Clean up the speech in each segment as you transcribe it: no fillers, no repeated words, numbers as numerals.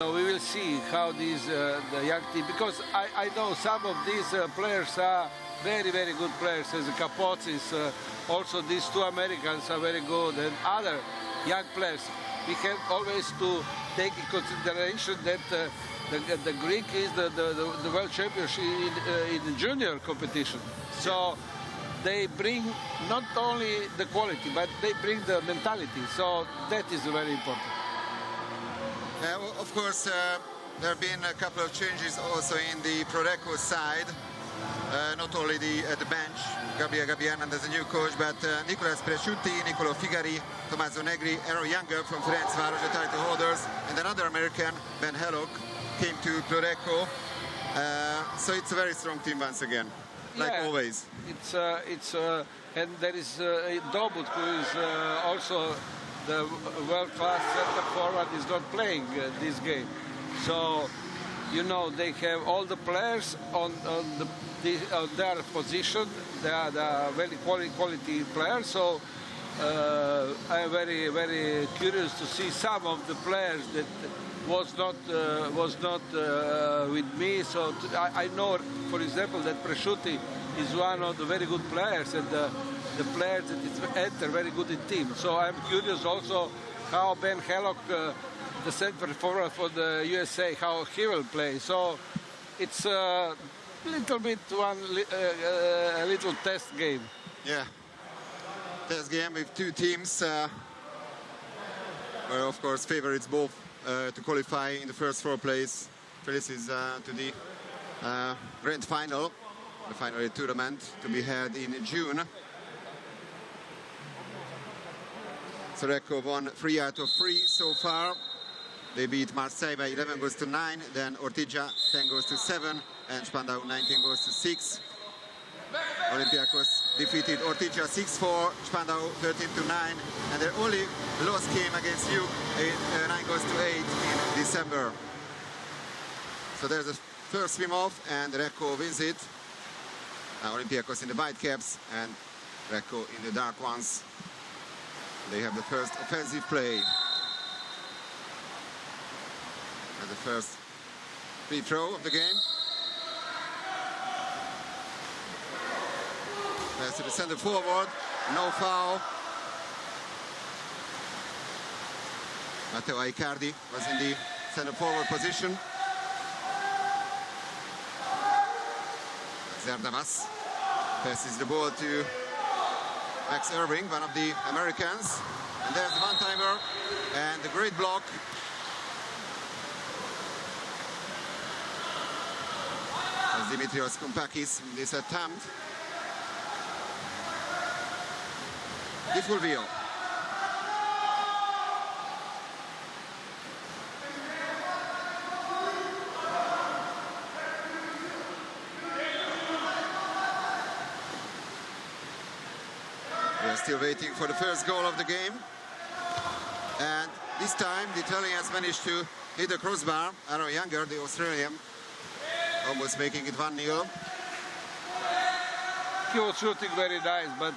So we will see how these the young team, because I know some of these players are very, very good players, as Capozis, also these two Americans are very good, and other young players. We have always to take in consideration that the Greek is the world championship in the junior competition. So they bring not only the quality, but they bring the mentality. So that is very important. Of course, there have been a couple of changes also in the Recco side. Not only at the bench, Gabriel Hernandez, the new coach, but Nicolas Presciutti, Nicolo Figari, Tommaso Negri, Aaron Younger from Ferencváros, the title holders, and another American, Ben Hellock, came to Recco. So it's a very strong team once again, like always. It's and there is Dobut, who is also the world-class center forward, is not playing this game. So, you know, they have all the players on their position. They are the very quality players. So I'm very, very curious to see some of the players that was not with me. So I know, for example, that Presciutti is one of the very good players, and the players that enter very good in team. So I'm curious also how Ben Hellock, the center forward for the USA, how he will play. So it's a little bit a little test game. Yeah, test game with two teams were of course favorites both to qualify in the first four place. This is to the grand final, the final tournament to be held in June. So Recco won 3 out of 3 so far. They beat Marseille by 11 goals to 9, then Ortigia 10 goals to 7, and Spandau 19 goals to 6. Olympiakos defeated Ortigia 6-4, Spandau 13 to 9, and their only loss came against you 9 goals to 8 in December. So there's the first swim off, and Recco wins it. Olympiakos in the white caps and Recco in the dark ones. They have the first offensive play. And the first free throw of the game. Pass to the center forward, no foul. Matteo Aicardi was in the center forward position. Zerdavas passes the ball to Max Irving, one of the Americans. And there's the one-timer and the great block. As Dimitrios Koupakis in this attempt. Di Fulvio. We are still waiting for the first goal of the game. And this time the Italians managed to hit the crossbar. Aaron Younger, the Australian, almost making it 1-0. He was shooting very nice, but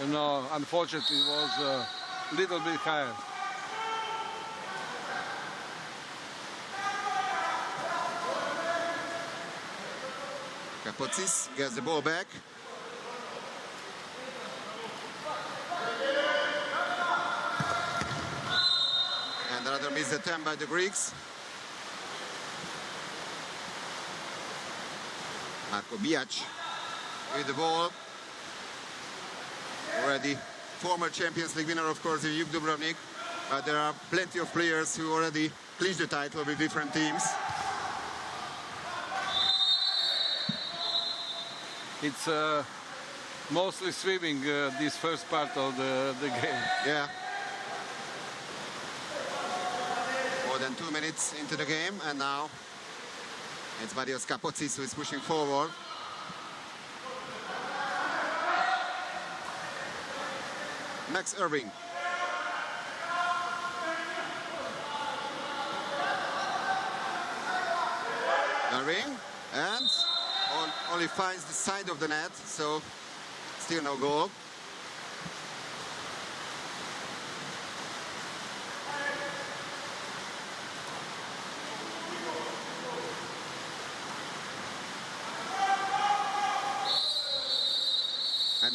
you know, unfortunately it was a little bit higher. Capozis gets the ball back. And another missed attempt by the Greeks. Marko Bijac with the ball. Already former Champions League winner, of course, Juk Dubrovnik. But there are plenty of players who already clinched the title with different teams. It's mostly swimming this first part of the game. Yeah. More than 2 minutes into the game, and now it's Marios Capozis who is pushing forward. Max Irving. Irving, and only finds the side of the net, so still no goal.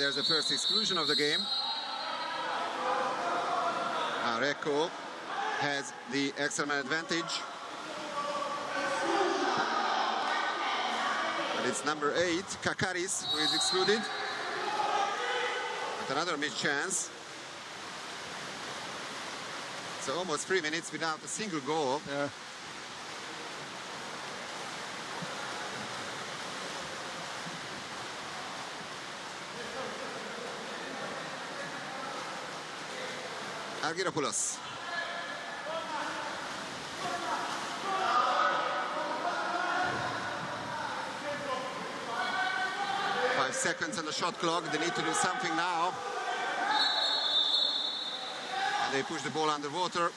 there's the first exclusion of the game. Now Recco has the extra man advantage. But it's number 8, Kakaris, who is excluded. With another missed chance. So almost 3 minutes without a single goal. Yeah. Argyropoulos. Five seconds on the shot clock. They need to do something now. And they push the ball underwater.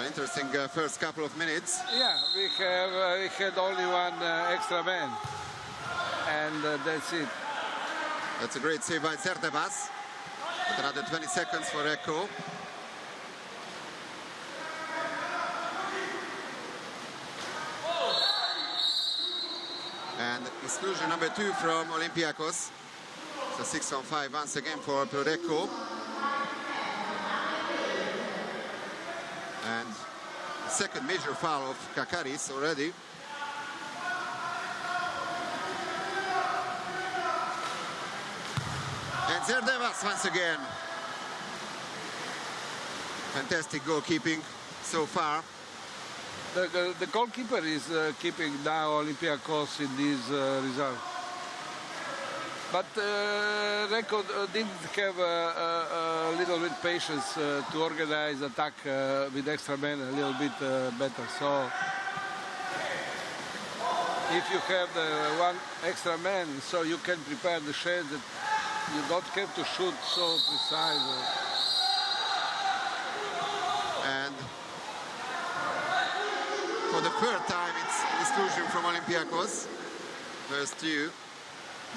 Interesting first couple of minutes. Yeah, we had only one extra man, and that's it. That's a great save by Zerdevas. With another 20 seconds for Recco. And exclusion number 2 from Olympiakos. So 6-on-5 once again for Recco. And the second major foul of Kakaris already. And Zerdevas once again. Fantastic goalkeeping so far. The goalkeeper is keeping now Olympiakos in this result. But Recco didn't have a little bit patience to organize attack with extra men a little bit better. So if you have the one extra man, so you can prepare the shade that you don't have to shoot so precise. And for the third time, it's exclusion from Olympiakos. First two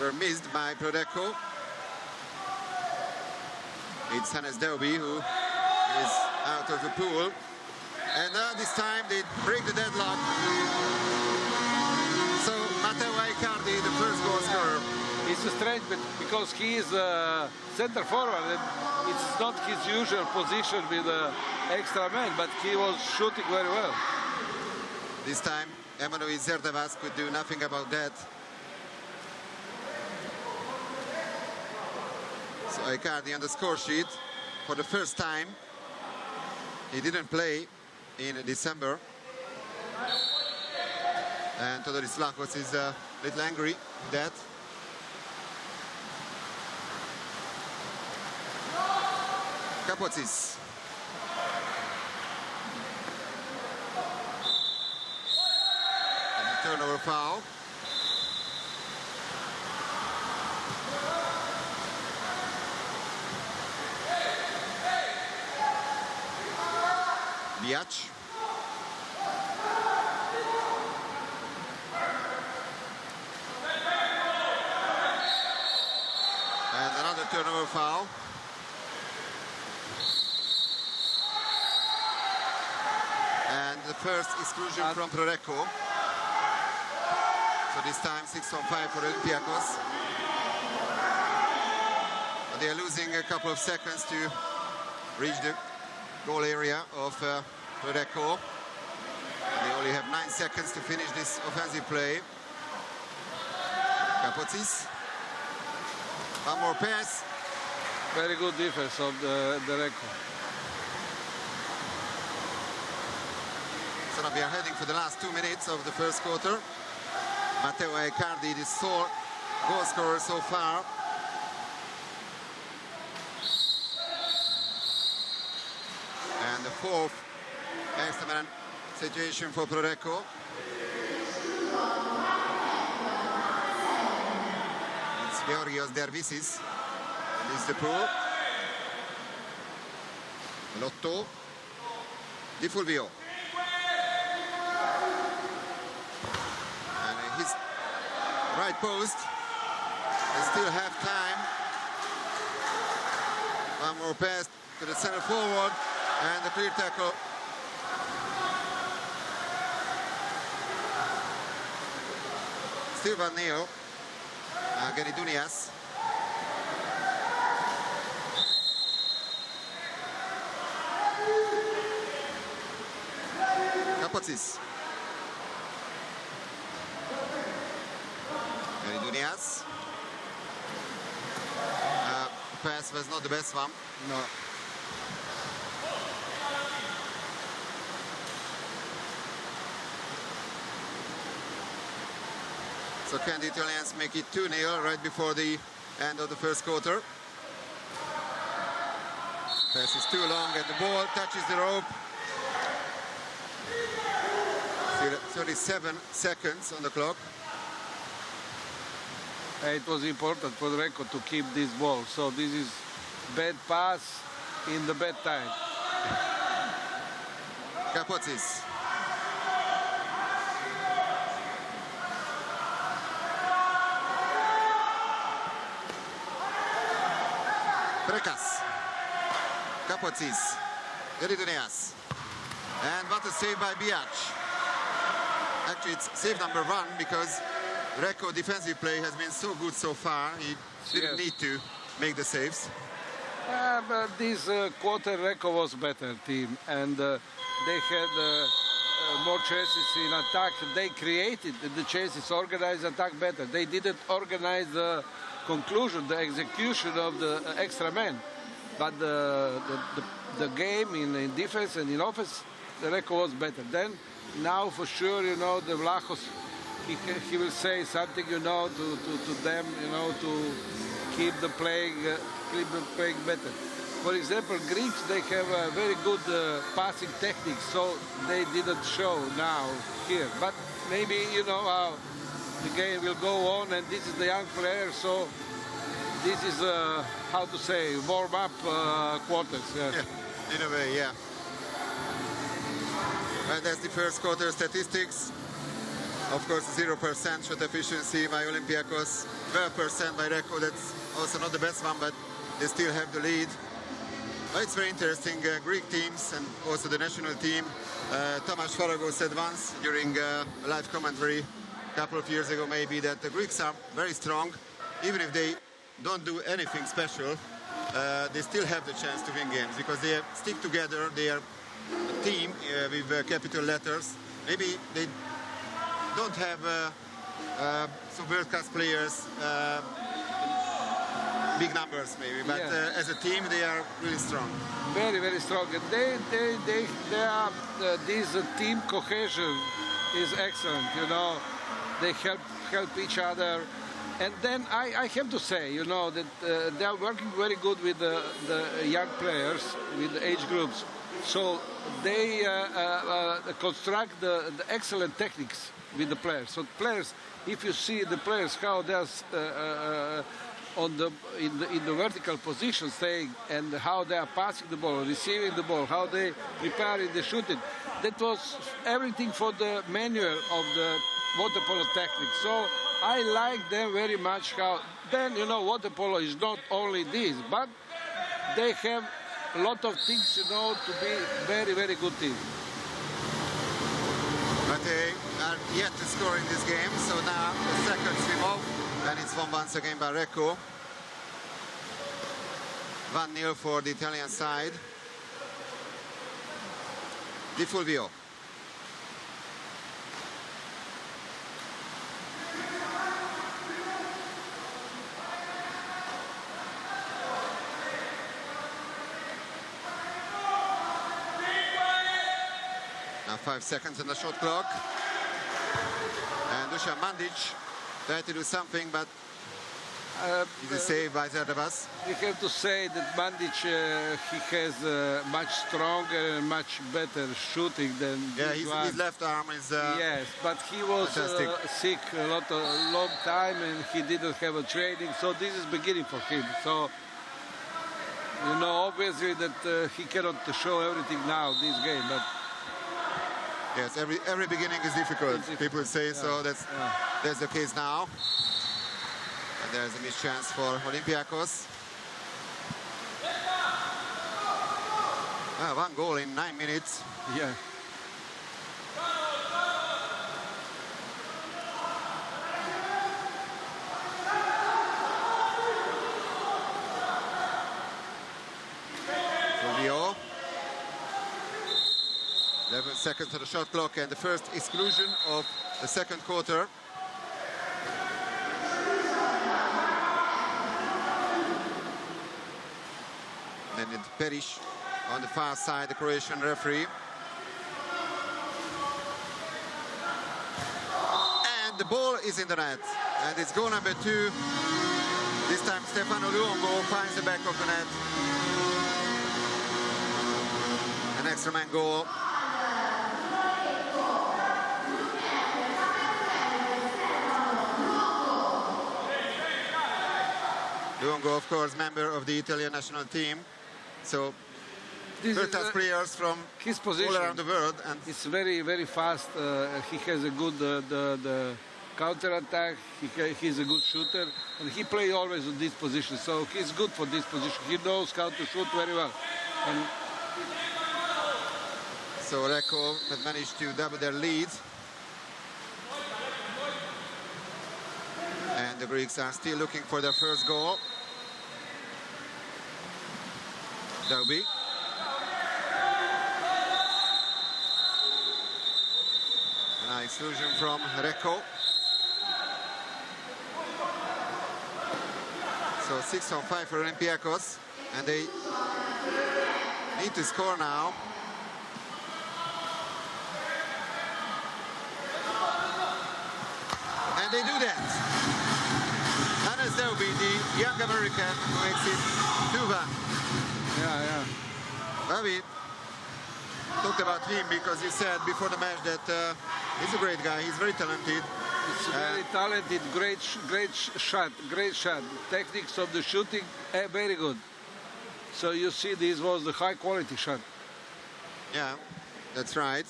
were missed by Recco. It's Hannes Delby who is out of the pool. And this time they break the deadlock. So Matteo Icardi, the first goal scorer. It's strange because he is center forward and it's not his usual position with extra man, but he was shooting very well. This time Emmanuel Zerdevas could do nothing about that. So Icardi on the score sheet for the first time. He didn't play in December. And Todoris Vlachos is a little angry with that. Kapotsis. And a turnover foul. Biac. And another turnover foul. And the first exclusion from Recco. So this time 6-on-5 for Olympiakos. But they are losing a couple of seconds to reach the goal area of Recco. They only have 9 seconds to finish this offensive play. Kapotsis. One more pass. Very good defense of the Recco. So now we are heading for the last 2 minutes of the first quarter. Matteo Icardi, the sole goal scorer so far. And the fourth extra man situation for Recco. It's Georgios Dervisis. And it's the pool. Lotto. Di Fulvio. And his right post. They still have time. One more pass to the center forward. And the clear tackle. Still Van Neel. Genidunias. Kapotsis. Genidunias. Pass was not the best one. No. So can the Italians make it 2-0 right before the end of the first quarter? Pass is too long and the ball touches the rope. 37 seconds on the clock. It was important for Recco to keep this ball. So this is bad pass in the bad time. Kapotsis. Prekas. Kapotsis. Eridonias. And what a save by Biac. Actually, it's save number 1 because Recco defensive play has been so good so far. He didn't need to make the saves. But this quarter Recco was better team, and they had more chances in attack. They created the chances, organized attack better. They didn't organize the conclusion, the execution of the extra man. But the game in defense and in offense, the Recco was better. Then now for sure, you know, the Vlachos, he will say something, you know, to them, you know, to keep the playing better. For example, Greeks, they have a very good passing technique, so they didn't show now here. But maybe, you know, how the game will go on, and this is the young player, so this is, how to say, warm-up quarters. Yeah. Yeah, in a way, yeah. And that's the first quarter statistics. Of course, 0% shot efficiency by Olympiakos, 12% by Recco. That's also not the best one, but they still have the lead. But it's very interesting. Greek teams and also the national team. Tomas Farago said once during live commentary a couple of years ago maybe that the Greeks are very strong. Even if they don't do anything special, they still have the chance to win games because they stick together. They are a team with capital letters. Maybe they don't have some world-class players, big numbers maybe, but as a team they are really strong. Very, very strong. And they are, this team cohesion is excellent, you know. They help each other. And then I have to say, you know, that they are working very good with the young players, with the age groups. So they construct the excellent techniques with the players. So players, if you see the players how they're in the vertical position staying, and how they are passing the ball, receiving the ball, how they preparing the shooting, that was everything for the manual of the Waterpolo technique. So I like them very much. How then, you know, Waterpolo is not only this, but they have a lot of things, you know, to be very, very good team. But they are yet to score in this game, so now the second swim off, and it's won once again by Recco. 1-0 for the Italian side. Di Fulvio. Now 5 seconds on the shot clock. And Dusan Mandic tried to do something, but it is saved by Zerdabas. We have to say that Mandic, he has much stronger and much better shooting than this one. His left arm is yes, but he was sick a long time, and he didn't have a training, so this is beginning for him. So, you know, obviously that he cannot show everything now, this game, but yes, every beginning is difficult. People say so. That's the case now. And there's a missed chance for Olympiakos. One goal in 9 minutes. Yeah. Fulvio. 11 seconds to the shot clock and the first exclusion of the second quarter. And it's Piraeus on the far side, the Croatian referee. And the ball is in the net. And it's goal number 2. This time Stefano Luongo finds the back of the net. An extra man goal. Luongo, of course, member of the Italian national team. So, first class players from his position, all around the world. And it's very, very fast. He has a good the counter attack. He's a good shooter, and he plays always in this position. So he's good for this position. He knows how to shoot very well. And so Recco has managed to double their lead. And the Greeks are still looking for their first goal. Dobby. A nice exclusion from Recco. So 6 on 5 for Olympiakos, and they need to score now. And they do that. Hannes Dobby, the young American, who makes it 2-1. yeah. Well, we talked about him because he said before the match that he's a great guy, he's very talented. It's very talented, great shot. Techniques of the shooting, very good. So you see, this was the high quality shot. Yeah, that's right.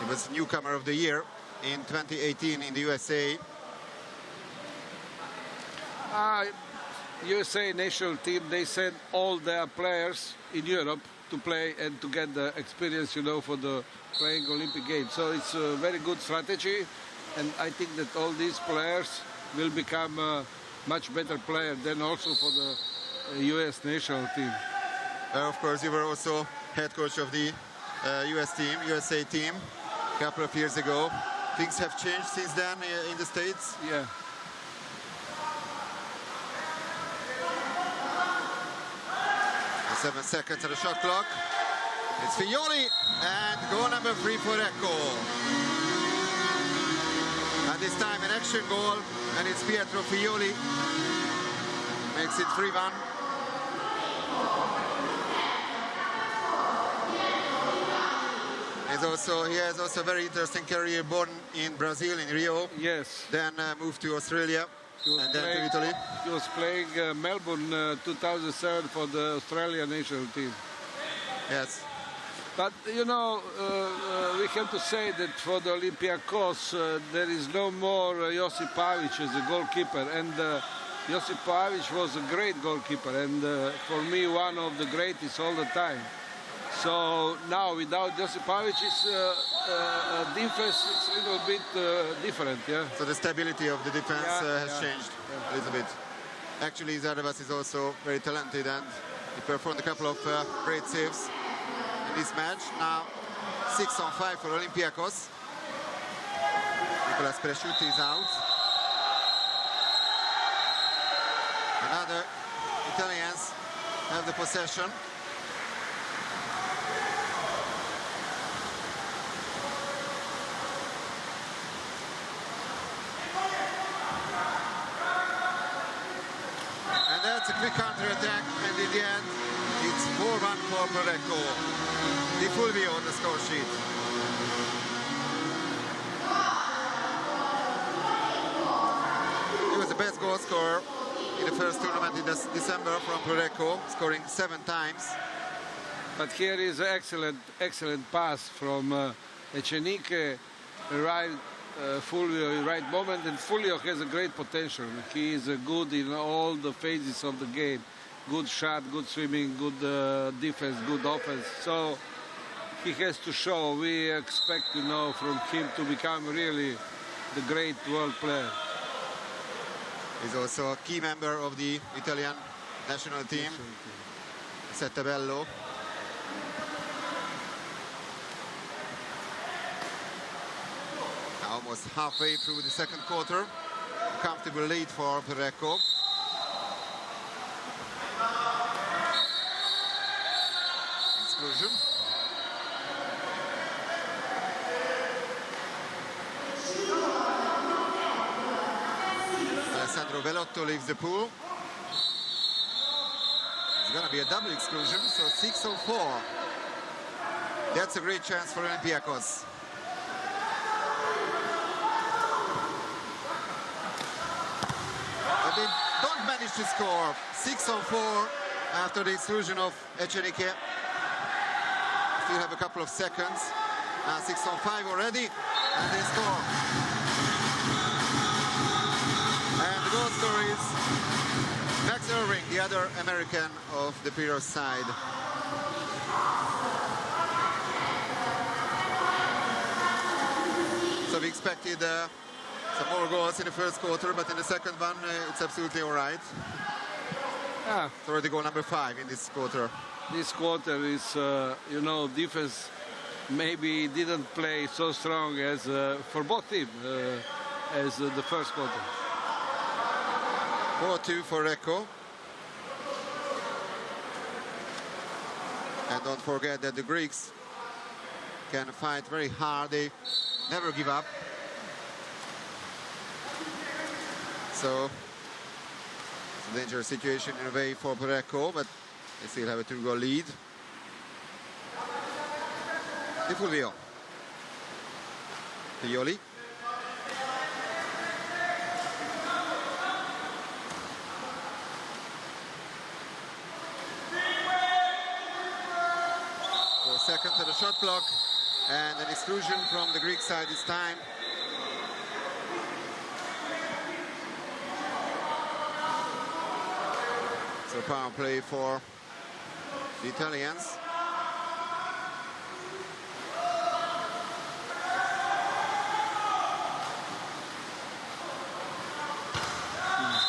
He was newcomer of the year in 2018 in the USA. USA national team, they send all their players in Europe to play and to get the experience, you know, for the playing Olympic Games. So it's a very good strategy, and I think that all these players will become a much better player than also for the US national team. Of course, you were also head coach of the USA team a couple of years ago. Things have changed since then in the States. Yeah. 7 seconds on the shot clock. It's Figlioli and goal number 3 for Recco. And this time an action goal, and it's Pietro Figlioli. Makes it 3-1. He has also a very interesting career, born in Brazil, in Rio. Yes. Then moved to Australia. And then to Italy. He was playing Melbourne 2007 for the Australian national team. Yes. But, you know, we have to say that for the Olympiakos, there is no more Josip Pavic as a goalkeeper. And Josip Pavic was a great goalkeeper, and for me, one of the greatest all the time. So now, without Josip Pavic, defense is a little bit different, yeah. So the stability of the defense has changed a little bit. Actually, Zarevas is also very talented, and he performed a couple of great saves in this match. Now, 6 on 5 for Olympiakos. Nicolas Presciutti is out. Another Italians have the possession. That's a quick counter-attack, and in the end, it's 4-1 for Recco. Di Fulvio on the score sheet. He was the best goal scorer in the first tournament in December from Recco, scoring 7 times. But here is an excellent pass from Echenique, arrived Fulvio in right moment, and Fulvio has a great potential. He is good in all the phases of the game. Good shot, good swimming, good defense, good offense. So he has to show. We expect, from him to become really the great world player. He's also a key member of the Italian national team. Settabello. Almost halfway through the second quarter. Comfortable lead for Recco. Exclusion. Alessandro Velotto leaves the pool. It's going to be a double exclusion, so 6:04. That's a great chance for Olympiakos. But they don't manage to score. 6:04 after the exclusion of Echenike. Still have a couple of seconds. 6:05 already, and they score. And the goal scorer is Max Irving, the other American of the Piraeus side. So we expected some more goals in the first quarter, but in the second one, it's absolutely all right. Yeah. It's already goal number 5 in this quarter. This quarter is, defense maybe didn't play so strong as for both teams as the first quarter. 4-2 for Recco. And don't forget that the Greeks can fight very hard. They never give up. So it's a dangerous situation in a way for Recco, but they still have a 2-goal lead. Di Fulvio. Pioli. Second to the shot block, and an exclusion from the Greek side this time. So power play for the Italians.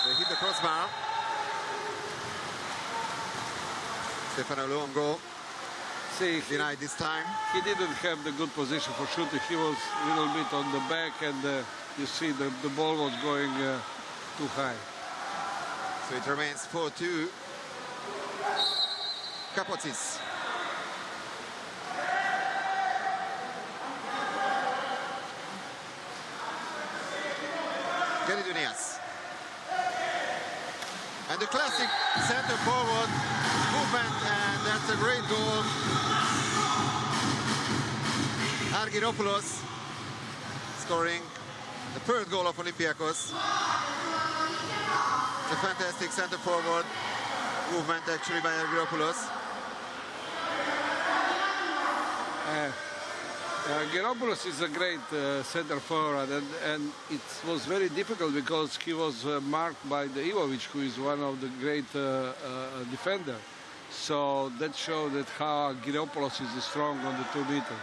They hit the crossbar. Stefano Luongo. Denied this time. He didn't have the good position for shooting. He was a little bit on the back, and you see the ball was going too high. So it remains 4-2. Kapotsis. Gelidunias. And the classic center forward movement, and that's a great goal. Argyropoulos scoring the third goal of Olympiakos. It's a fantastic center forward movement actually by Argyropoulos. Geropoulos is a great center forward, and it was very difficult because he was marked by the Ivovic, who is one of the great defenders. So that showed that how Geropoulos is strong on the 2 meter.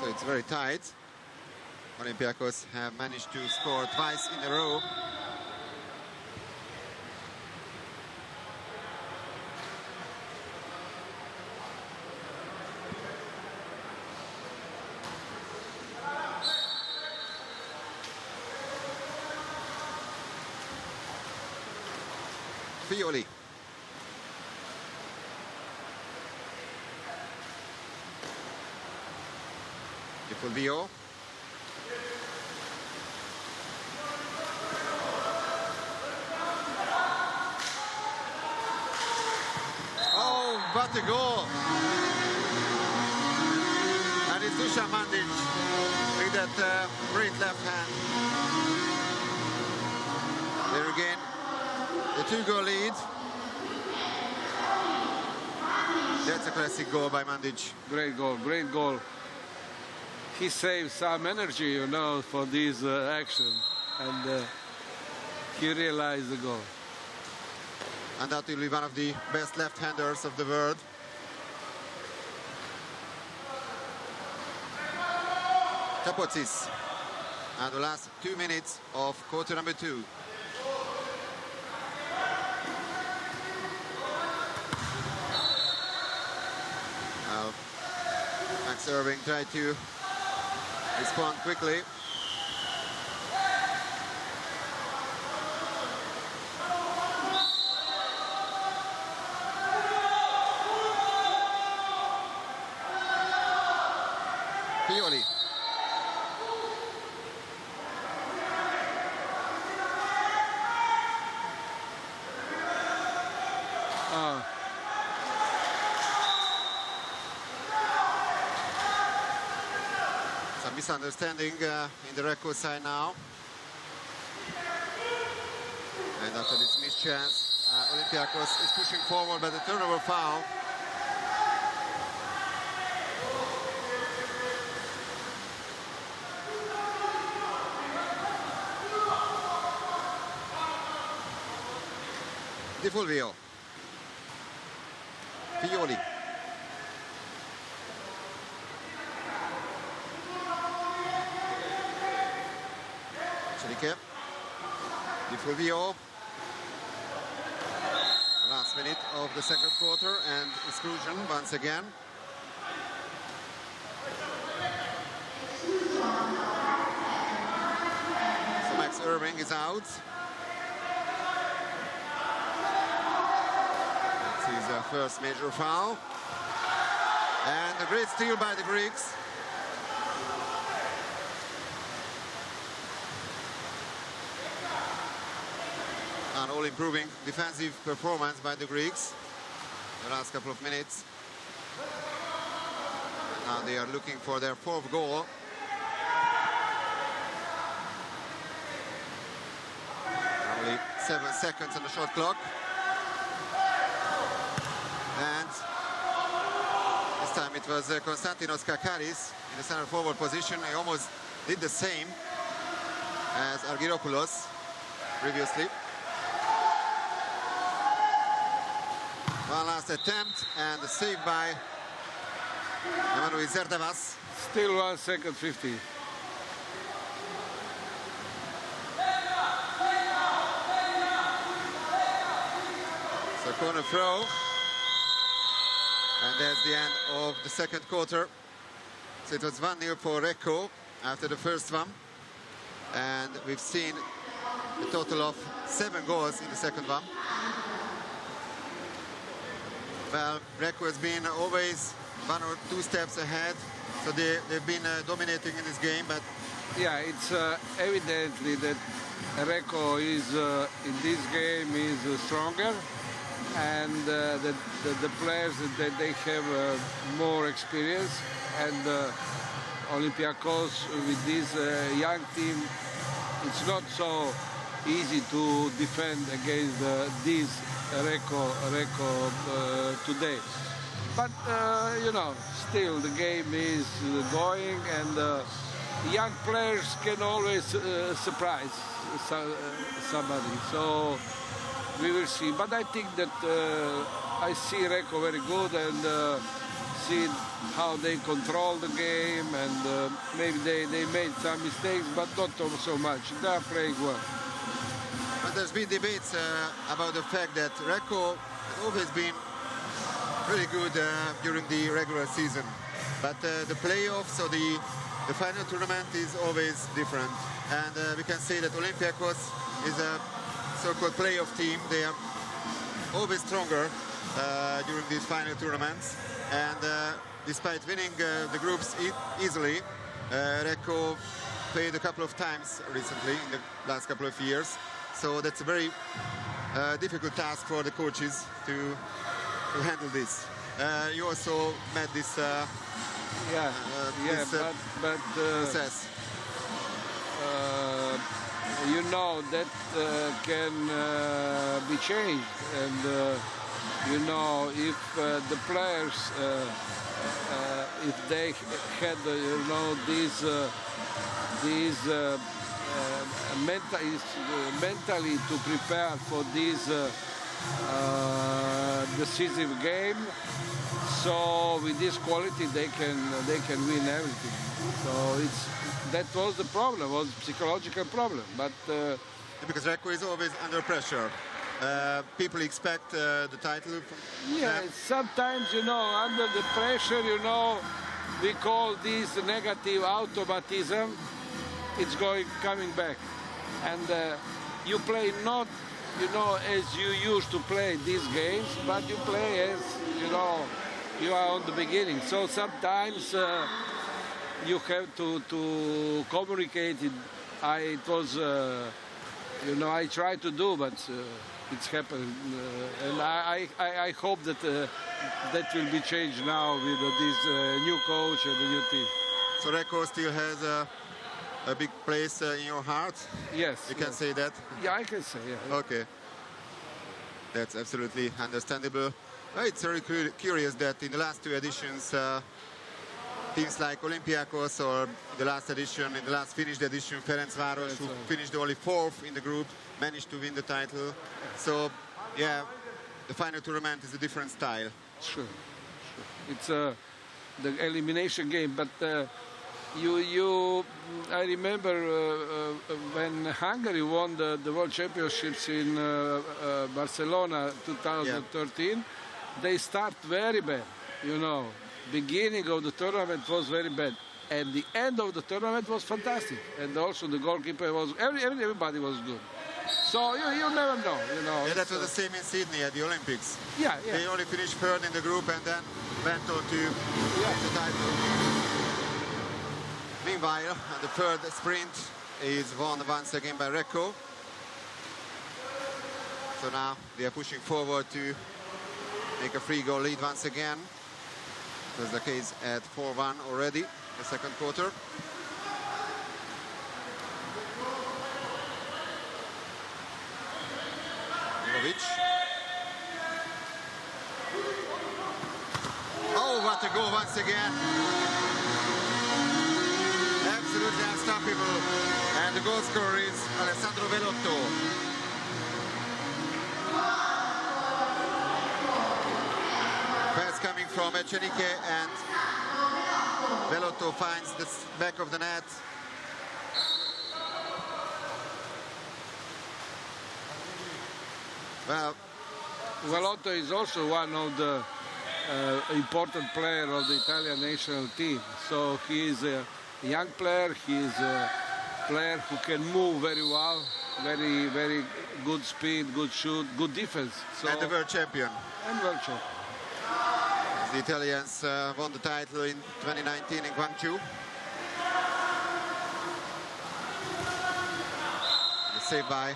So it's very tight. Olympiakos have managed to score twice in a row. Pioli. Di Fulvio. Oh, what a goal! And it's Dusan Mandic with that great left hand. There again. The 2-goal lead. That's a classic goal by Mandic. Great goal, great goal. he saved some energy, you know, for this action, and he realized the goal. Undoubtedly one of the best left-handers of the world. Kapotsis. And the last 2 minutes of quarter number 2. Now, Max Irving tried to respond quickly. Pioli. Some misunderstanding in the Recco side now. And after this missed chance, Olympiakos is pushing forward, but the turnover foul. Di Fulvio. Pioli. Celique. Di Fulvio. Last minute of the second quarter and exclusion once again. So Max Irving is out. His first major foul, and a great steal by the Greeks. An all-improving defensive performance by the Greeks the last couple of minutes. Now they are looking for their 4th goal. Only 7 seconds on the shot clock. And this time it was Konstantinos Kakaris in the center forward position. He almost did the same as Argyropoulos previously. One last attempt and a save by Emmanuel Zerdavas. Still 1 second 50. So corner throw. And that's the end of the second quarter. So it was 1-0 for Recco after the first one. And we've seen a total of 7 goals in the second one. Well, Recco has been always 1 or 2 steps ahead. So they've been dominating in this game. But yeah, it's evidently that Recco is in this game is stronger. And the players that they have more experience, and Olympiakos with this young team, it's not so easy to defend against this Recco today. But you know, still the game is going, and young players can always surprise somebody. So we will see, but I think that I see Recco very good, and see how they control the game, and maybe they made some mistakes, but not so much. They are playing well. But there's been debates about the fact that Recco has always been really good during the regular season, but the playoffs or the final tournament is always different, and we can say that Olympiakos is a so-called playoff team. They are always stronger during these final tournaments, and despite winning the groups easily, Recco played a couple of times recently in the last couple of years, so that's a very difficult task for the coaches to handle this. You also met this process. You know that can be changed, and you know if the players if they had, mentally to prepare for this decisive game. So with this quality, they can win everything. So that was the problem, was psychological problem. But because Recco is always under pressure. People expect the title from them. Sometimes, under the pressure, we call this negative automatism. It's coming back. And you play not, as you used to play these games, but you play as, you are on the beginning. So sometimes you have to communicate it. I try to do, but it's happened. And I hope that that will be changed now with this new coach and the new team. So Recco still has a big place in your heart? Yes. You can say that? Yeah, I can say, yeah. Okay. That's absolutely understandable. Well, it's very curious that in the last two editions, teams like Olympiakos, or the last finished edition, Ferencváros, who finished only 4th in the group, managed to win the title. So, yeah, the final tournament is a different style. Sure. It's the elimination game, but I remember when Hungary won the World Championships in Barcelona 2013, they start very bad, Beginning of the tournament was very bad, and the end of the tournament was fantastic. And also the goalkeeper was, everybody was good. So you never know, Yeah, that was the same in Sydney at the Olympics. Yeah. They only finished 3rd in the group and then went on to the title. Meanwhile, the 3rd sprint is won once again by Recco. So now they are pushing forward to make a 3-goal lead once again. It was the case at 4-1 already, the second quarter. Oh, what a goal once again. Absolutely unstoppable. And the goal scorer is Alessandro Velotto. Pass coming from Echenike, and Velotto finds the back of the net. Well, Velotto is also one of the important players of the Italian national team. So he is a young player, he is a player who can move very well, very, very good speed, good shoot, good defense. So, and the world champion. And world champion. The Italians won the title in 2019 in Guangzhou. Saved by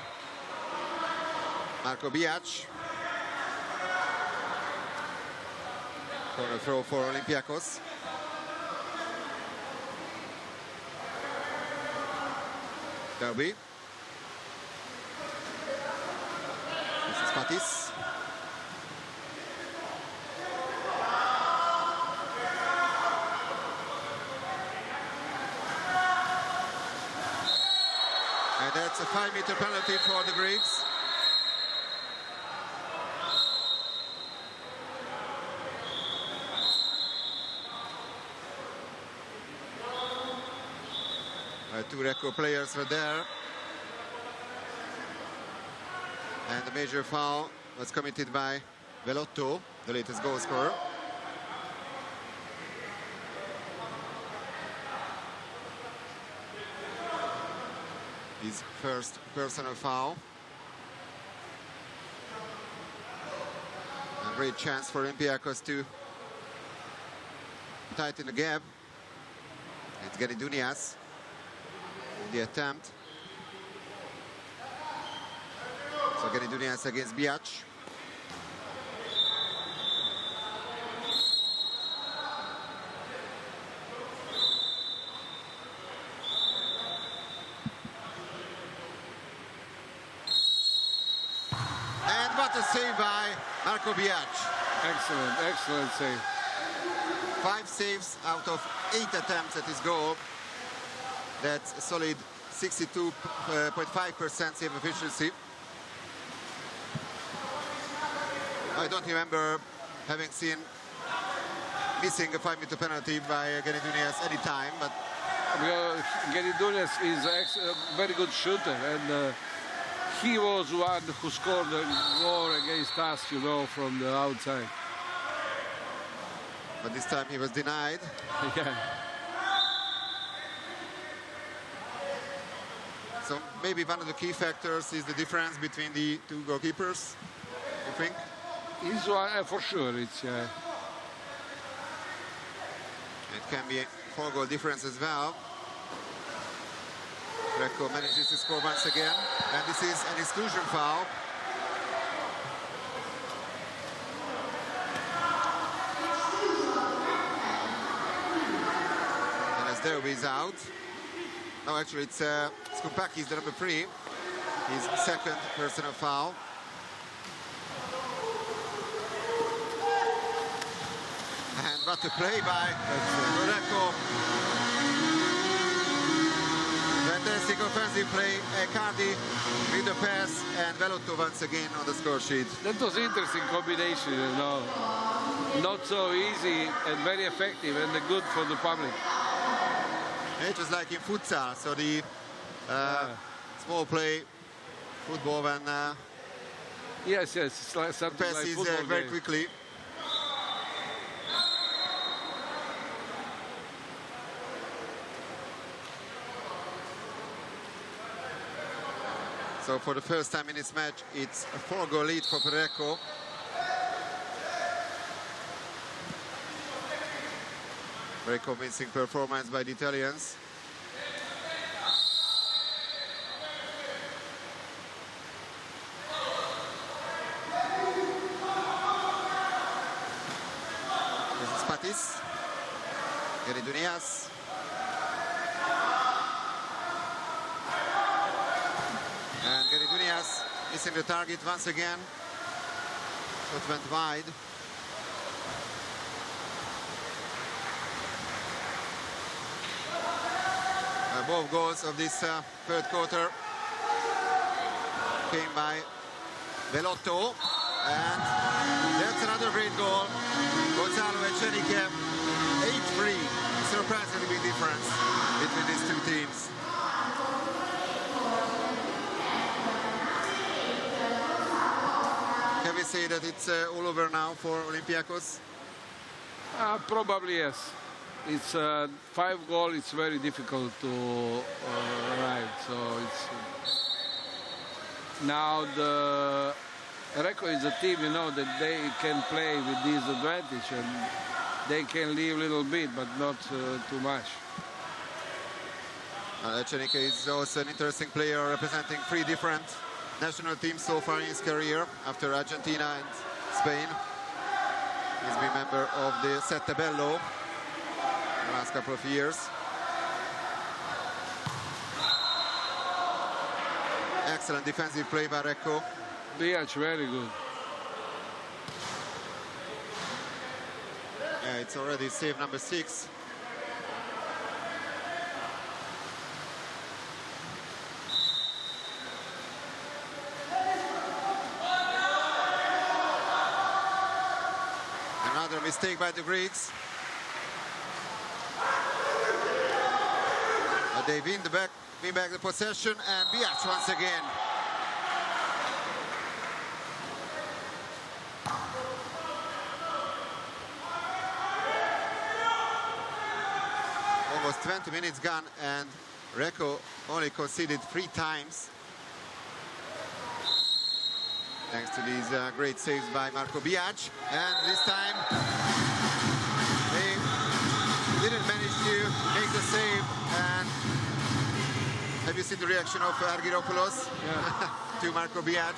Marco Biac. Corner throw for Olympiakos. Derby. This is Patis. And that's a 5-meter penalty for the Greeks. Two Recco players were there. And the major foul was committed by Velotto, the latest goal scorer. His first personal foul. A great chance for Olympiakos to tighten the gap. It's Gary Dunias. The attempt. So Gary Dunias against Biac. And what a save by Marco Biac. Excellent save. 5 saves out of 8 attempts at his goal. That's a solid 62.5% save efficiency. I don't remember having seen missing a 5-meter penalty by Geridunas any time, but Geridunas is a very good shooter, and he was one who scored a goal against us, you know, from the outside. But this time he was denied. Yeah. So maybe one of the key factors is the difference between the two goalkeepers, you think? He's one, for sure, it's... It can be a 4-goal difference as well. Recco manages to score once again, and this is an exclusion foul. And as Derby is out. No, actually it's Skoupakis, the number 3. His second personal foul. And what a play by Recco. Fantastic offensive play. Cardi with the pass, and Velotto once again on the score sheet. That was interesting combination, you know. Not so easy and very effective and good for the public. It was like in futsal, so the small play football when Yes, it's like something like passes football very game. quickly. So for the first time in this match, it's a 4-goal lead for Recco. Very convincing performance by the Italians. This is Patis. Geridunas. And Geridunas missing the target once again. Shot went wide. Both goals of this third quarter came by Velotto, and that's another great goal. Gonzalo Echenique, 8-3. Surprisingly big difference between these two teams. Can we say that it's all over now for Olympiakos? Probably yes. It's 5 goals. It's very difficult to write. So it's now the Recco is a team, you know, that they can play with this advantage and they can leave a little bit, but not too much. Echenique is also an interesting player, representing 3 different national teams so far in his career, after Argentina and Spain. He's been a member of the Settabello the last couple of years. Excellent defensive play by Recco. Biac, very good. Yeah, it's already save number 6. Another mistake by the Greeks. But they win back the possession, and Biac once again. Almost 20 minutes gone, and Recco only conceded 3 times. Thanks to these great saves by Marco Biac. And this time they didn't manage to make the save. And have you seen the reaction of Argyropoulos to Marco Biac?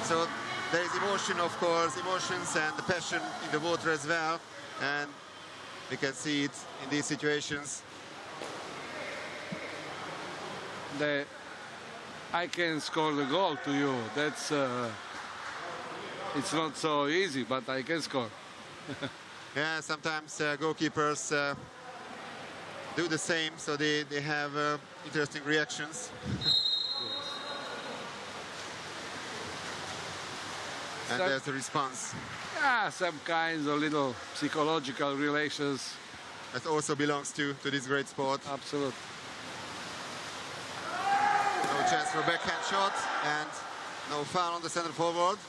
So there is emotion, of course, emotions and the passion in the water as well. And we can see it in these situations. I can score the goal to you. That's it's not so easy, but I can score. Yeah, sometimes goalkeepers do the same, so they have interesting reactions. And there's the response. Yeah, some kinds of little psychological relations. That also belongs to this great sport. Absolutely. No chance for a backhand shot and no foul on the center forward.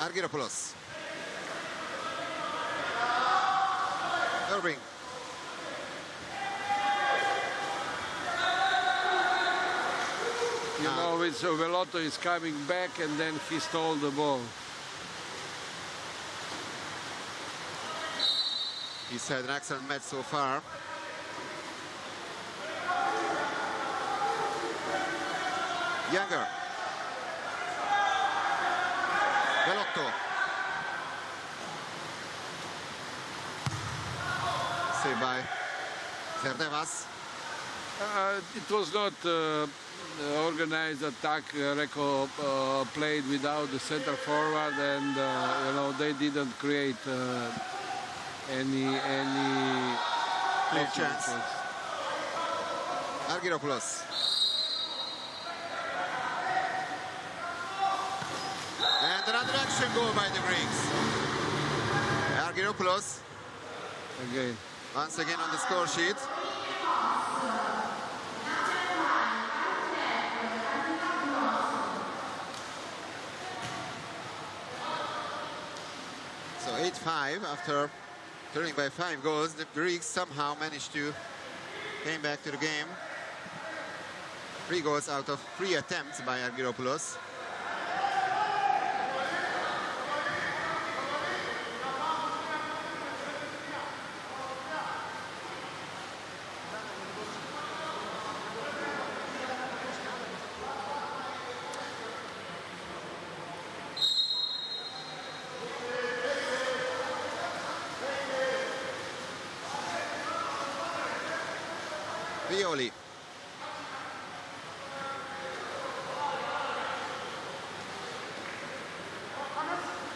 Argyropoulos. Irving. You know, it's Velotto is coming back and then he stole the ball. He's had an excellent match so far. Younger. Velotto. Saved by Zerdevas. It was not organized attack. Recco played without the center forward, and you know, they didn't create any chance. Argyropoulos. And another action goal by the Greeks. Argyropoulos again. once again on the score sheet. So 8-5 after turning by 5 goals. The Greeks somehow managed to came back to the game. 3 goals out of 3 attempts by Argyropoulos. Violi.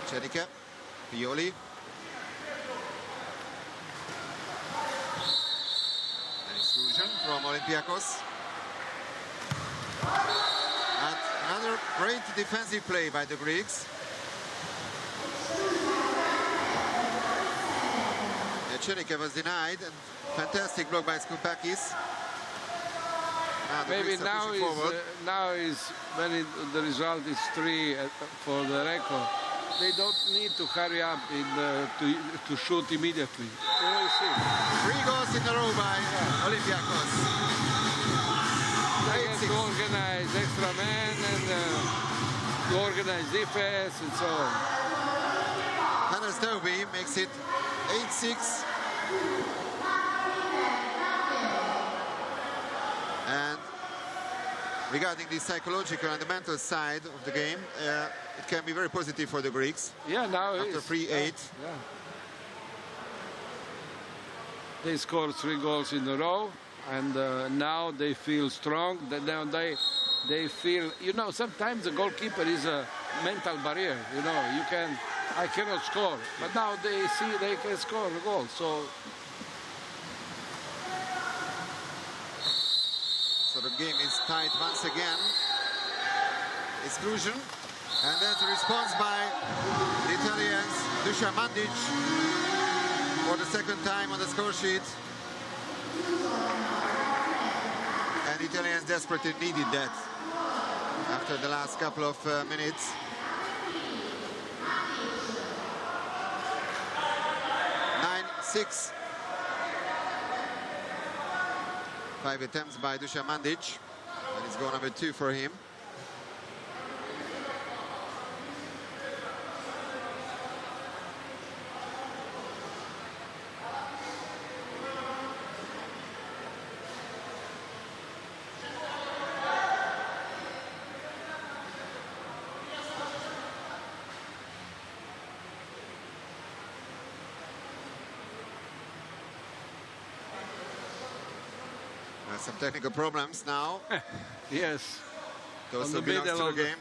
Cenica. Violi. An exclusion from Olympiakos. And another great defensive play by the Greeks. Cenica was denied, and fantastic block by Skoupakis. Maybe now is when the result is 3 for the Recco. They don't need to hurry up to shoot immediately. We'll see. 3 goals in a row by Olympiakos. They have to organize extra men and to organize defense and so on. Hannes Dovby makes it 8-6. And regarding the psychological and the mental side of the game, it can be very positive for the Greeks. Yeah, now after 3-8. Yeah. They scored 3 goals in a row, and now they feel strong. Now they feel, you know, sometimes the goalkeeper is a mental barrier. You know, I cannot score, but now they see they can score a goal. So the game is tight once again. Exclusion. And that's a response by the Italians. Dusan Mandic for the 2nd time on the score sheet. And the Italians desperately needed that after the last couple of minutes. Six. 5 attempts by Dusan Mandic, and it's goal number 2 for him. some technical problems now. Yes. It also belongs to the game.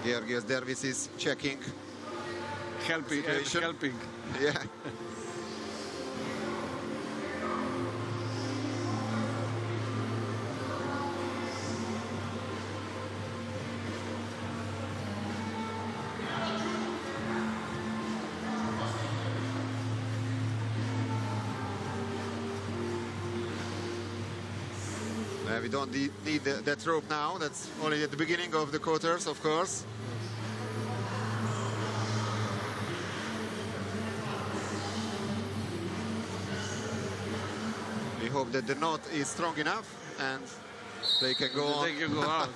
Georgios Dervis is checking. Helping. Yeah. We don't need that rope now. That's only at the beginning of the quarters, of course. We hope that the knot is strong enough and they can go on. They can go out.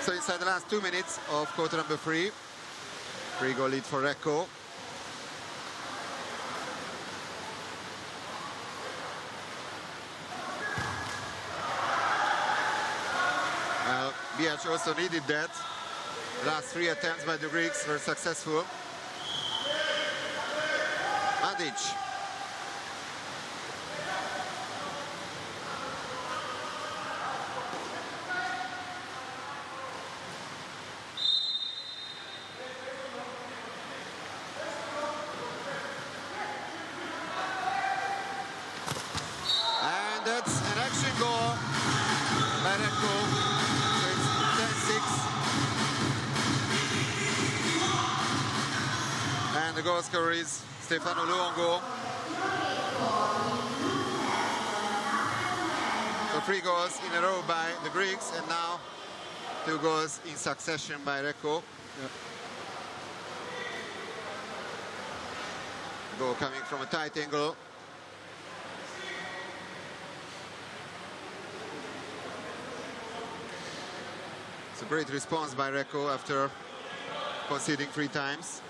So inside the last 2 minutes of quarter number 3, 3-goal lead for Recco. Biac also needed that. Last 3 attempts by the Greeks were successful. Mandic. And that's an action goal by Recco. And the goal scorer is Stefano Luongo. So 3 goals in a row by the Greeks, and now 2 goals in succession by Recco. Yeah. Goal coming from a tight angle. It's a great response by Recco after conceding 3 times.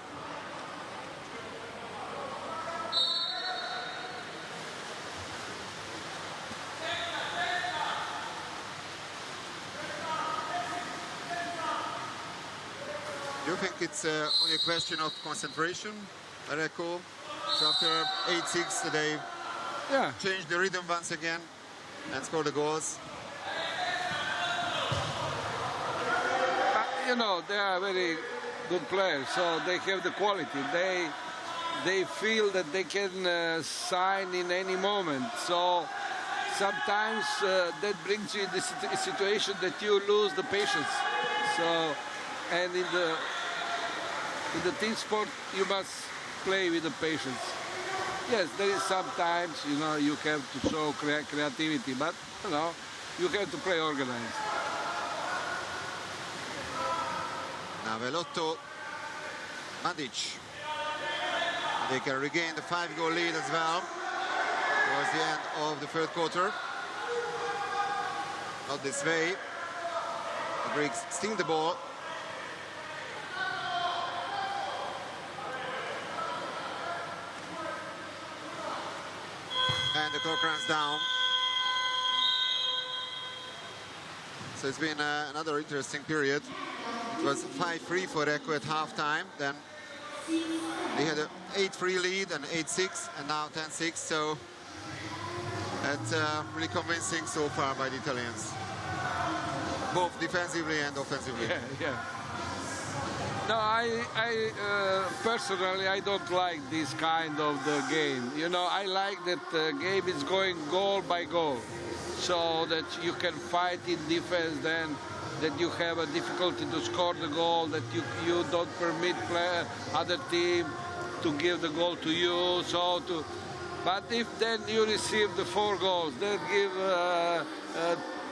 Do you think it's only a question of concentration by Recco? So after 8-6, they changed the rhythm once again and scored the goals. You know, they are very good players, so they have the quality. They feel that they can sign in any moment. So sometimes that brings you in the situation that you lose the patience. So, and in the team sport, you must play with the patience. Yes, there is sometimes, you know, you have to show creativity, but, you know, you have to play organized. Now Velotto, Mandic. They can regain the 5-goal lead as well towards the end of the 3rd quarter. Not this way. The Greeks steal the ball. And the clock runs down. So it's been another interesting period. It was 5-3 for Recco at halftime. Then they had an 8-3 lead and 8-6, and now 10-6. So that's really convincing so far by the Italians, both defensively and offensively. Yeah. No, I personally, I don't like this kind of the game. You know, I like that the game is going goal by goal, so that you can fight in defense, then that you have a difficulty to score the goal, that you don't permit other team to give the goal to you. But if then you receive the 4 goals, they give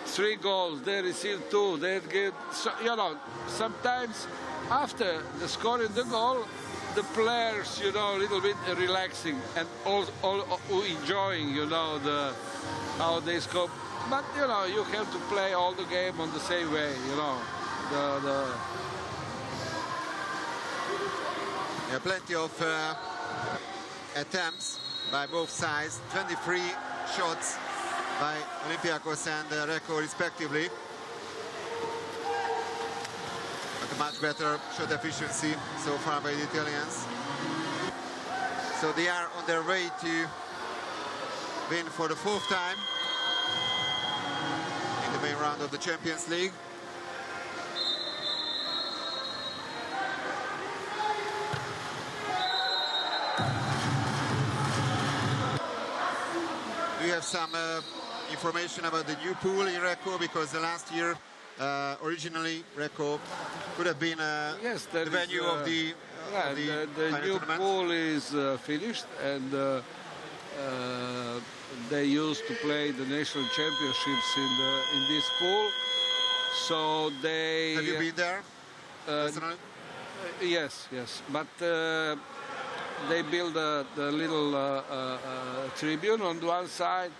3 goals, they receive 2, they give, so, you know, sometimes after the scoring the goal, the players, you know, a little bit relaxing and all enjoying, you know, how they score. But, you know, you have to play all the game on the same way, you know. Yeah, plenty of attempts by both sides. 23 shots by Olympiakos and Recco respectively. But a much better shot efficiency so far by the Italians. So they are on their way to win for the 4th time in the main round of the Champions League. We have some information about the new pool in Recco, because the last year originally Recco could have been Yes, the venue of the the final new tournament. pool is finished, and they used to play the national championships in this pool. So they Have you been there personally? yes, but they build the little tribune on one side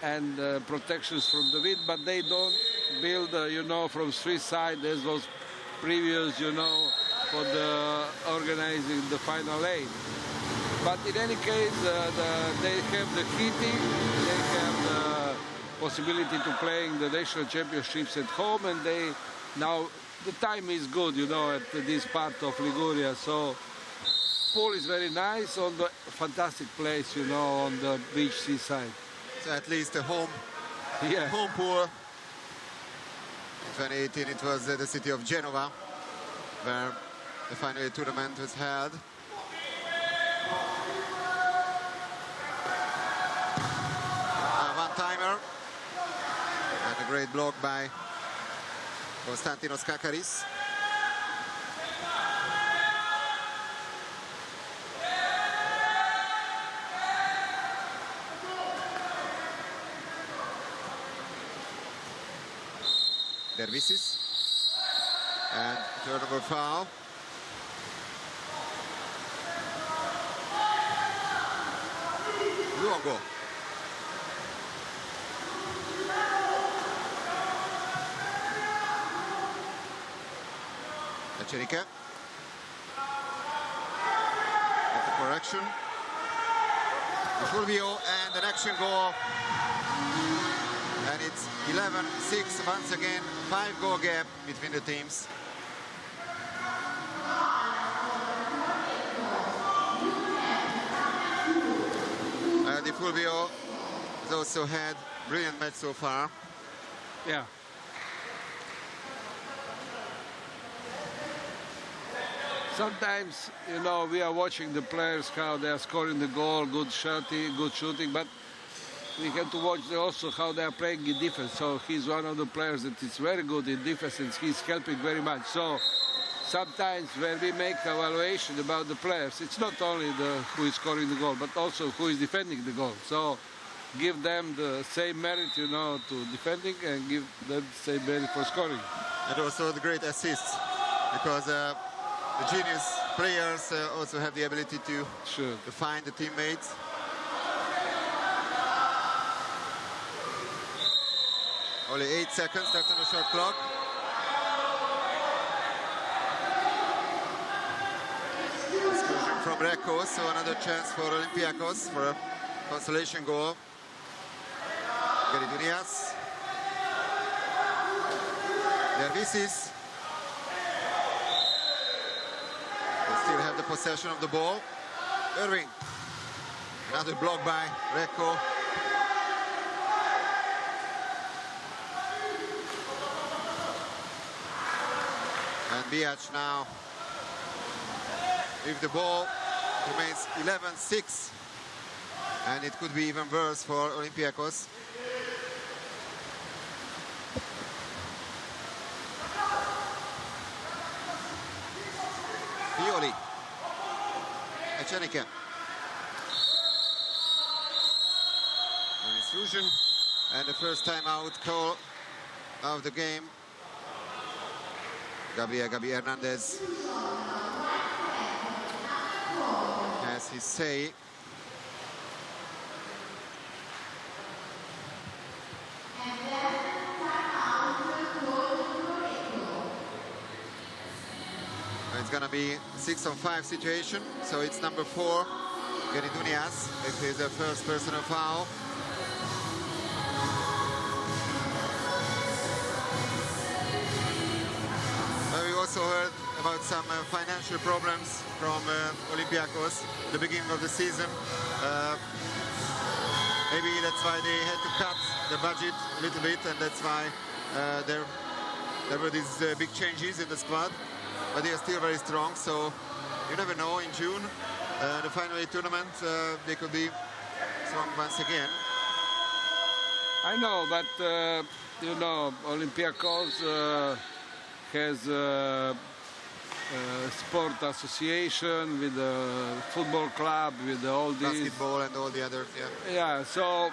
and protections from the wind, but they don't build, you know, from street side as was previous, you know, for the organizing the final eight. But in any case, they have the heating, they have the possibility to playing the national championships at home, and they now the time is good, you know, at this part of Liguria. So pool is very nice, on the fantastic place, you know, on the beach seaside. So at least a home Yeah. pool. In 2018 it was the city of Genova where the final eight tournament was held. One-timer and a great block by Konstantinos Kakaris. Dervisis, and turnover foul. Luongo. Echerica. At the correction. Fulvio, and an action goal. And it's 11-6 once again, 5-goal gap between the teams. Di Fulvio has also had a brilliant match so far. Yeah. Sometimes, you know, we are watching the players, how they are scoring the goal, good shooting, but we have to watch also how they are playing in defense. So he's one of the players that is very good in defense, and he's helping very much. So sometimes when we make evaluation about the players, it's not only who is scoring the goal, but also who is defending the goal. So give them the same merit, you know, to defending, and give them the same merit for scoring. And also the great assists, because the genius players also have the ability to find the teammates. Only 8 seconds left on the shot clock. Exclusion from Recco, so another chance for Olympiakos for a consolation goal. Geridunias. Dervisis. They still have the possession of the ball. Irving. Another block by Recco. And Biac now, if the ball remains 11-6, and it could be even worse for Olympiakos. Pioli, Echenique. An intrusion, and the first time out call of the game. Gabi Hernandez has his say. It's gonna be a 6-on-5 situation, so it's number 4, Geridunias, with his first personal foul. We also heard about some financial problems from Olympiakos at the beginning of the season. Maybe that's why they had to cut the budget a little bit, and that's why there were these big changes in the squad. But they are still very strong, so you never know. In June, the final eight tournament, they could be strong once again. I know, but you know, Olympiakos has a sport association with the football club, with all these Basketball and all the others, yeah. Yeah, so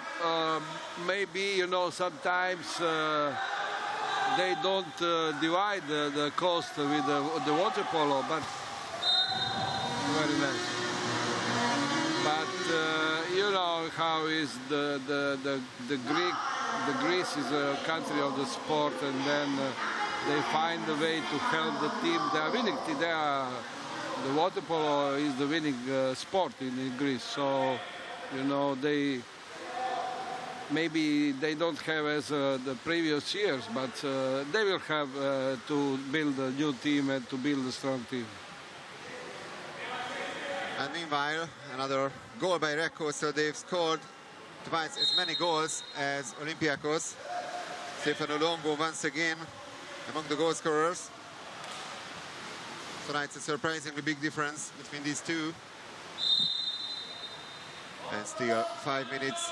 maybe, you know, sometimes they don't divide the cost with the water polo, but very nice. But you know how is the Greece is a country of the sport, and then they find a way to help the team. They are winning. The water polo is the winning sport in Greece. So, you know, maybe they don't have as the previous years, but they will have to build a new team and to build a strong team. And meanwhile, another goal by Recco, so they've scored twice as many goals as Olympiakos. Stefano Longo once again among the goal scorers. So now it's a surprisingly big difference between these two. And still 5 minutes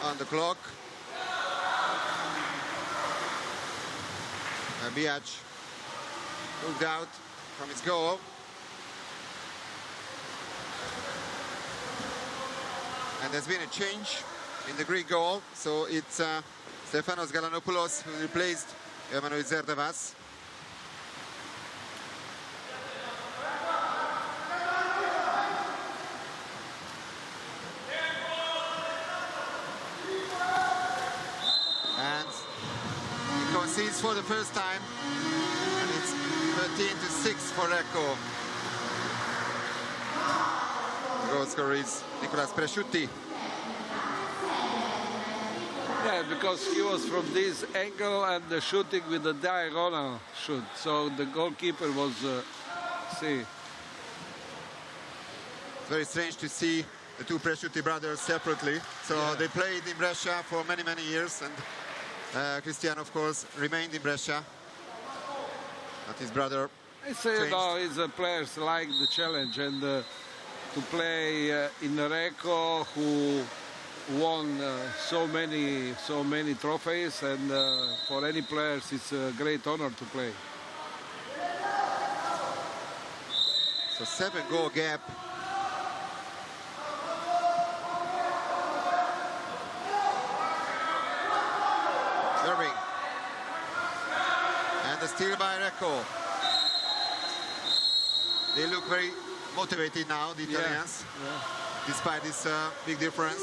on the clock. Biac moved out from his goal. And there's been a change in the Greek goal, so it's Stefanos Galanopoulos who replaced Emanuel Zerdevas. And he concedes for the first time, and it's 13-6 for Recco. The goal scorer is Nicolas Presciutti. Yeah, because he was from this angle and the shooting with the diagonal shoot. So the goalkeeper was, see. Very strange to see the two Presciutti brothers separately. So yeah, they played in Brescia for many, many years, and Cristiano, of course, remained in Brescia. But his brother It's, you know, it's players like the challenge, and to play in Recco, who won so many trophies, and for any players it's a great honor to play. So 7-goal gap. Irving. And the steal by Recco. They look very motivated now, the Italians, despite this big difference.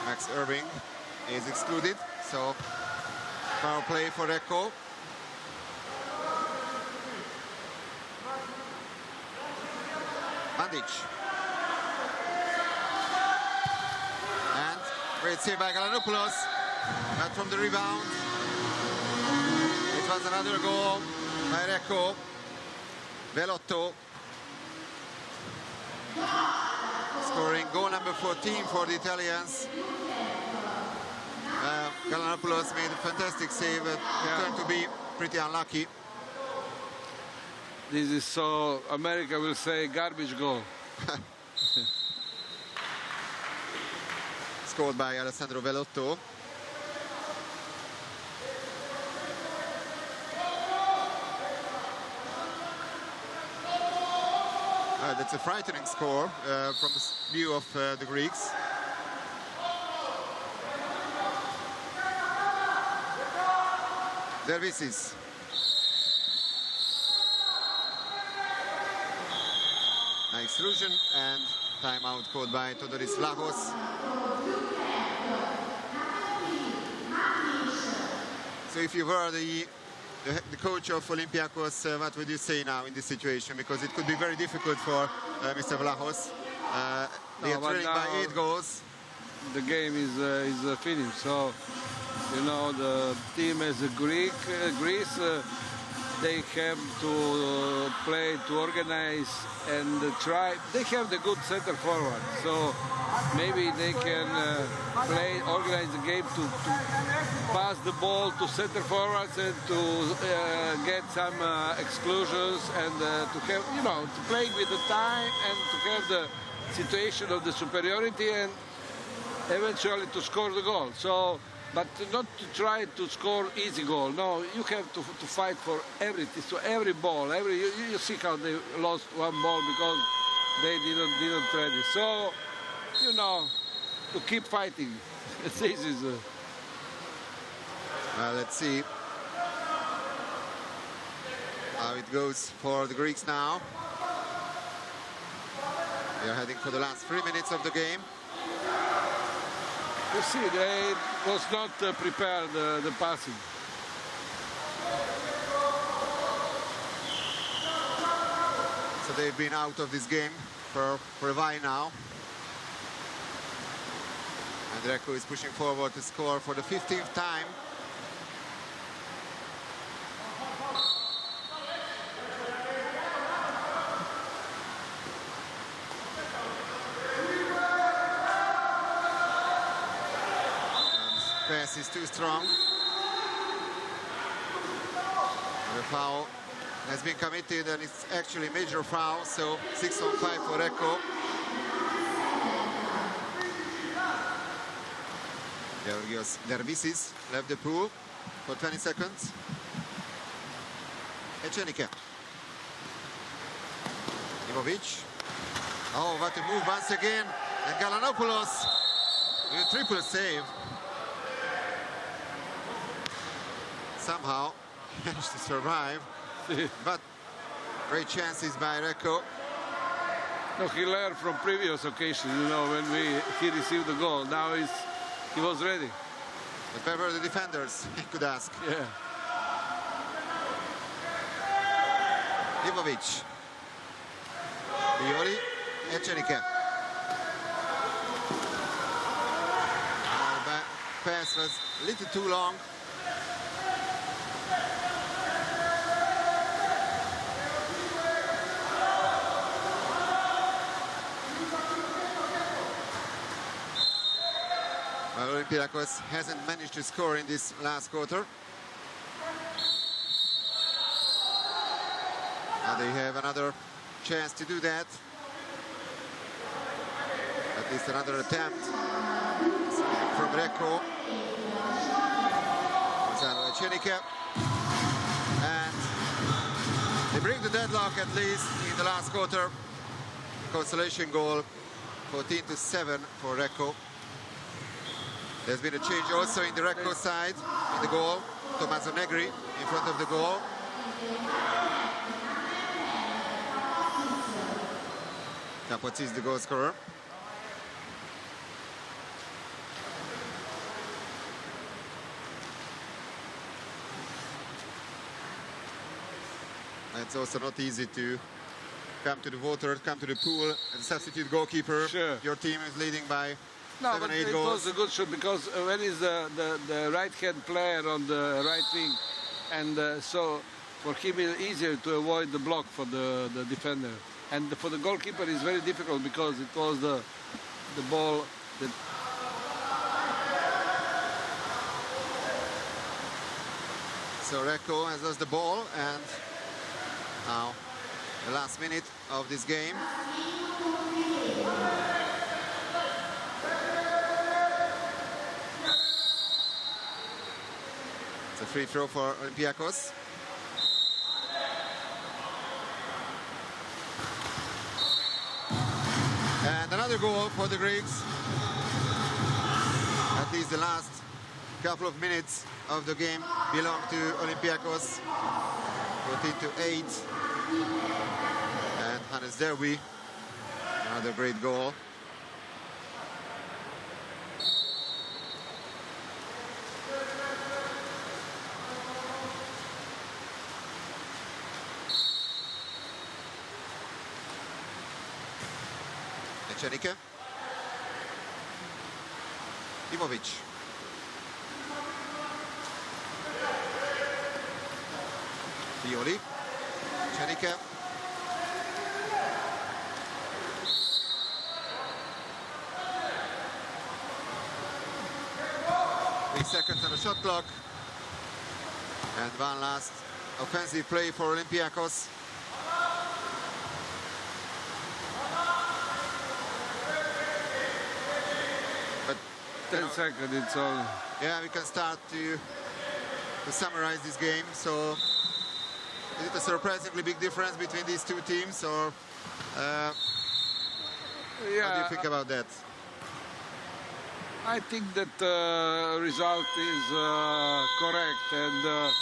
Max Irving is excluded, so foul play for Recco. Mandic. And great save by Galanopoulos. But from the rebound, it was another goal by Recco. Velotto scoring goal number 14 for the Italians. Galanopoulos made a fantastic save. It turned to be pretty unlucky. This is so, America will say, garbage goal. Scored by Alessandro Velotto. That's a frightening score from the view of the Greeks. Dervisis. Nice illusion, and timeout called by Todoris Vlahos. So if you were the coach of Olympiakos, what would you say now in this situation? Because it could be very difficult for Mr. Vlahos. They are trailing by 8 goals. the game is finished. So, you know, the team as a Greece, they have to play, to organize and try. They have the good center forward, so maybe they can organize the game to pass the ball to center forwards and to get some exclusions and to have, you know, to play with the time and to have the situation of the superiority and eventually to score the goal. So, but not to try to score easy goal. No, you have to fight for everything. So every ball, you see how they lost one ball because they didn't ready. So, you know, to keep fighting. This is. Well, let's see how it goes for the Greeks now. We are heading for the last 3 minutes of the game. You see, they was not prepared, the passing. So they've been out of this game for a while now. And Recco is pushing forward to score for the 15th time. Pass is too strong. The foul has been committed and it's actually a major foul, so 6-on-5 for Recco. Georgios Dervisis left the pool for 20 seconds. Echenike. Ivovic. Oh, what a move once again. And Galanopoulos with a triple save. Somehow managed to survive, but great chances by Recco. No, he learned from previous occasions, you know, when he received the goal. Now he was ready. But where were the defenders, he could ask. Yeah. Ivovic. Biori, Echenike. The pass was a little too long. Olympiakos hasn't managed to score in this last quarter. And they have another chance to do that. At least another attempt from Recco. Echenike. And they bring the deadlock at least in the last quarter. Consolation goal, 14-7 for Recco. There's been a change also in the Recco side, in the goal. Tommaso Negri in front of the goal. Capozzi is the goal scorer. It's also not easy to come to the water, come to the pool and substitute goalkeeper. Sure. Your team is leading by No, 7, but 8 it goals. was a good shot because when is the right-hand player on the right wing, and so for him it's easier to avoid the block for the defender. And for the goalkeeper it's very difficult because it was the ball that... So Recco has lost the ball, and now the last minute of this game. It's a free throw for Olympiakos. And another goal for the Greeks. At least the last couple of minutes of the game belong to Olympiakos. 14-8. And Hannes Derby, another great goal. Echenike. Ivovic. Fioli. Cenica. 3 seconds on the shot clock. And one last offensive play for Olympiakos. But 10 seconds, it's all. yeah, we can start to summarize this game. So, is it a surprisingly big difference between these two teams, or what do you think about that? I think that result is correct, and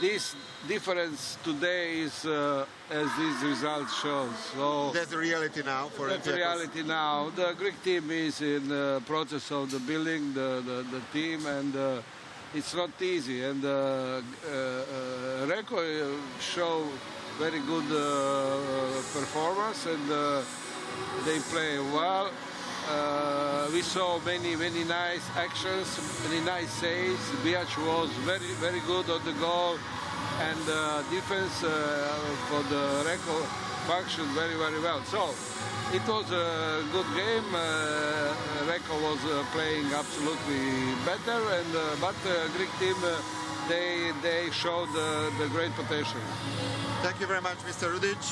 this difference today is as this result shows. So That's the reality now for that's Olympiakos. reality now. The Greek team is in the process of the building the team, and it's not easy. And Recco show very good performance, and they play well. We saw many nice actions, many nice saves. Biac was very good on the goal, and defense for the Recco functioned very well. So it was a good game. Recco was playing absolutely better, and but Greek team they showed the great potential. Thank you very much, Mr. Rudic.